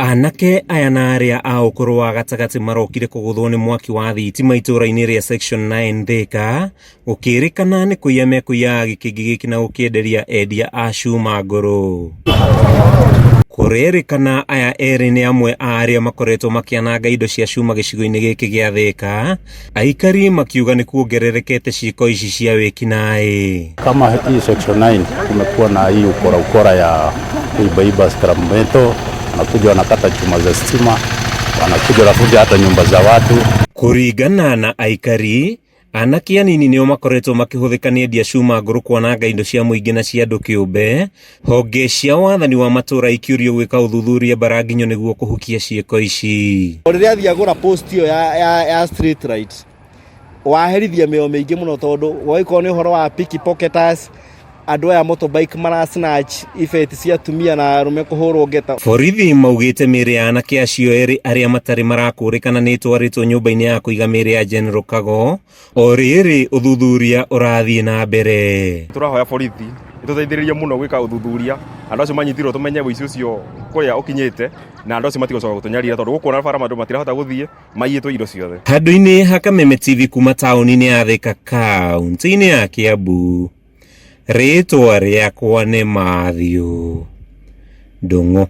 Anake aya na aria a ukuru wa gatagati marokire kuguthwo ni mwaki wa thitima itura-ini ria section 9 Thika gukirikana ni kuiya mekuiya gikingi giki na gukienderia endia a cuma nguru. Kuririkana aya eri ni amwe a aria makoretwo makiananga indo cia cuma gicigo-ini giki gia Thika, aikari makiuga ni kuongererekete ciiko ici cia wikinaĩ. Kama hii section 9 kumekuwa na hii ukora ya kuiba scrap-metal, wanakuja wanakata chuma za stima, wanakuja wanafunja hata nyumba za watu. Kuringana na aikari, anake anini nio makoretwo makihuthika ni endia cuma nguru kwananga indo cia muingi na cia andu kiumbe, honge cia wathani wa matura ikiurio gwika uthuthuria baraginyo niguo kuhukia ciiko ici. Riria thia gura post iyo ya street light waherithia meo mingi muno tondu goiko ni horo wa pickpocketers, andu aya motorbike mara snatch ifeti cia tumia na arume kuhurwo ngeta. Borithi maugite miri ya anake acio eri aria matari marakurikana ni twaritwo nyumba-ini ya kuiga miri ya General Kago, o riri uthuthuria urathie na mbere. Turahoya borithi ituteithiririe muno gwika uthuthuria, andu acio manyitirwo tumenye wici ucio kuria ukinyite, na andu acio matigocoka gutunyarira tondu gukuona bara andu matirahota guthie maiyitwo indo ciothe. Handu-ini ha Kameme TV kuma tauni-ini ya Thika kaunti-ini ya Kiambu, ritwa riakwa ni Mathew Ndung'u.